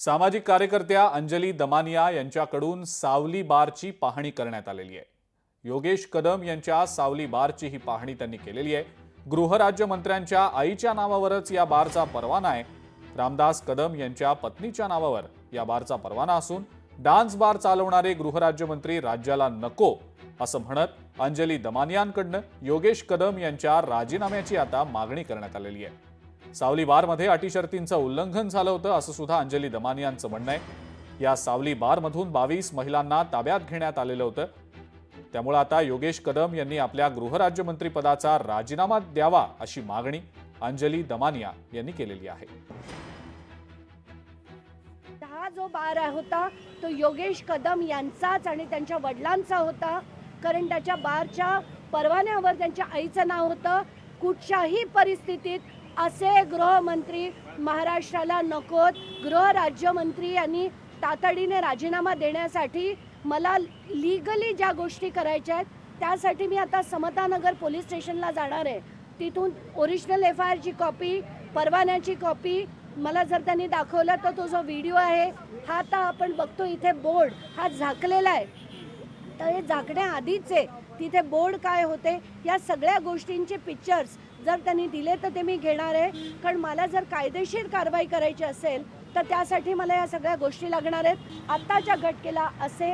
सामाजिक कार्यकर्त्या अंजली दमानिया यांच्याकडून सावली बारची पाहणी करण्यात आलेली आहे। योगेश कदम यांच्या सावली बारची ही पाहणी त्यांनी केलेली आहे। गृहराज्यमंत्र्यांच्या आईच्या नावावरच या बारचा परवाना आहे। रामदास कदम यांच्या पत्नीच्या नावावर या बारचा परवाना असून डान्स बार चालवणारे गृहराज्यमंत्री राज्याला नको असं म्हणत अंजली दमानियांकडून योगेश कदम यांच्या राजीनाम्याची आता मागणी करण्यात आलेली आहे। सावली बारमध्ये अटी शर्तींचं उल्लंघन झालं होतं असं सुद्धा अंजली दमानियांचं म्हणणं आहे। या सावली बारमधून 22 महिलांना ताब्यात घेण्यात आलेलं होतं। त्यामुळे आता योगेश कदम यांनी आपल्या गृहराज्यमंत्री पदाचा राजीनामा द्यावा अशी मागणी अंजली दमानिया यांनी केलेली आहे। हा जो बार होता तो योगेश कदम यांचाच आणि त्यांच्या वडिलांचा होता, कारण त्याच्या बारच्या परवान्यावर त्यांच्या आईचं नाव होतं। कुठच्याही परिस्थितीत असे गृहमंत्री महाराष्ट्राला नकोत। गृहराज्यमंत्री यांनी तातडीने राजीनामा देण्यासाठी मला लीगली ज्या गोष्टी करायच्या आहेत त्यासाठी मी आता समतानगर पोलीस स्टेशनला जाणार आहे। तिथून ओरिजिनल FIR ची कॉपी, परवान्याची कॉपी मला जर त्यांनी दाखवलं तर तो जो व्हिडिओ आहे हा आता आपण बघतो इथे बोर्ड हा झाकलेला आहे, तर हे झाकण्याआधीचे तिथे बोर्ड काय होते या सगळ्या गोष्टींचे पिक्चर्स जर त्यांनी दिले तर ते मी घेणार आहे। कारण मला जर कायदेशीर कारवाई करायची असेल तर त्यासाठी मला या सगळ्या गोष्टी लागणार आहेत। आत्ताच्या घटकेला असे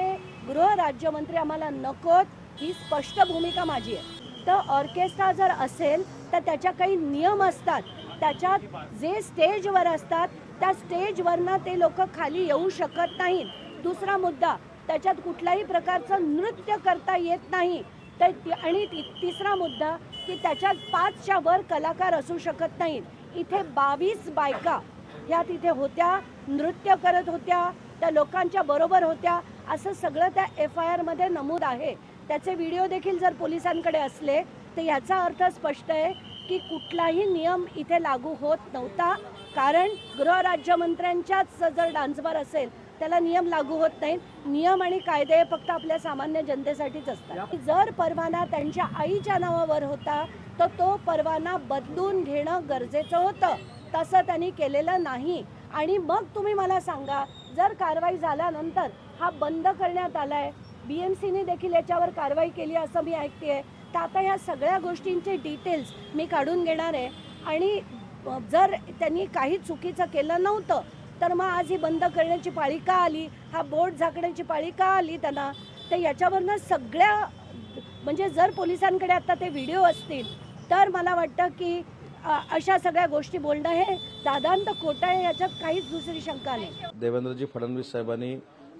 गृहराज्यमंत्री आम्हाला नकोत ही स्पष्ट भूमिका माझी आहे। तर ऑर्केस्ट्रा जर असेल तर त्याच्या काही नियम असतात, त्याच्यात जे स्टेजवर असतात त्या स्टेजवरनं ते लोक खाली येऊ शकत नाहीत। दुसरा मुद्दा, त्याच्यात कुठल्याही प्रकारचं नृत्य करता येत नाही। तर आणि तिसरा मुद्दा की त्याच्यात 5च्या वर कलाकार असू शकत नाहीत। इथे 22 बायका ह्या तिथे होत्या, नृत्य करत होत्या, त्या लोकांच्या बरोबर होत्या, असं सगळं त्या FIR मध्ये नमूद आहे। त्याचे व्हिडिओ देखील जर पोलिसांकडे असले तर याचा अर्थ स्पष्ट आहे की कुठलाही नियम इथे लागू होत नव्हता। कारण गृहराज्यमंत्र्यांच्याच जर डान्स बार असेल त्याला नियम लागू होत नाहीत। नियम आणि कायदे फक्त आपल्या सामान्य जनतेसाठीच असतात। जर परवाना त्यांच्या आईच्या नावावर होता तर तो परवाना बदलून घेणं गरजेचं होतं, तसं त्यांनी केलेलं नाही। आणि मग तुम्ही मला सांगा, जर कारवाई झाल्यानंतर हा बंद करण्यात आलाय, BMCने देखील याच्यावर कारवाई केली असं मी ऐकतेय, तर आता ह्या सगळ्या गोष्टींचे डिटेल्स मी काढून घेणार आहे। आणि जर त्यांनी काही चुकीचं केलं नव्हतं तर मग आज ही बंद करण्याची पाळी का आली, हा बोर्ड झाकण्याची पाळी का आली त्यांना, तर याच्यावरनं सगळ्या म्हणजे जर पोलिसांकडे आता ते व्हिडिओ असतील तर मला वाटतं की अशा सगळ्या गोष्टी बोलणं हे दादांत खोटं आहे, याच्यात काहीच दुसरी शंका नाही। देवेंद्रजी फडणवीस साहेबांनी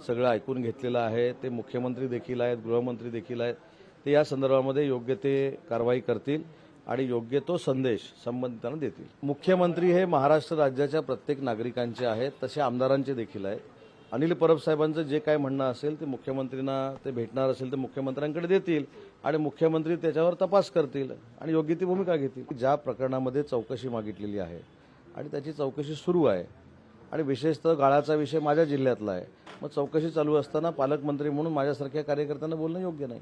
सगळं ऐकून घेतलेलं आहे। ते मुख्यमंत्री देखील आहेत, गृहमंत्री देखील आहेत। ते या संदर्भामध्ये योग्य ते कारवाई करतील आणि योग्य तो संदेश संबंधितांना देतील। मुख्यमंत्री हे महाराष्ट्र राज्याच्या प्रत्येक नागरिकांचे आहेत, तसे आमदारांचे देखील आहेत। अनिल परब साहेबांचं जे काय म्हणणं असेल ते मुख्यमंत्र्यांना ते भेटणार असेल तर मुख्यमंत्र्यांकडे देतील आणि मुख्यमंत्री त्याच्यावर तपास करतील आणि योग्य ती भूमिका घेतील। ज्या प्रकरणामध्ये चौकशी मागितलेली आहे आणि त्याची चौकशी सुरू आहे आणि विशेषतः गाळाचा विषय माझ्या जिल्ह्यातला आहे, मग चौकशी चालू असताना पालकमंत्री म्हणून माझ्यासारख्या कार्यकर्त्यांना बोलणं योग्य नाही।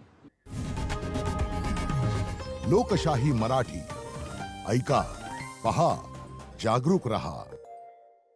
लोकशाही मराठी ऐका, पहा, जागरूक रहा।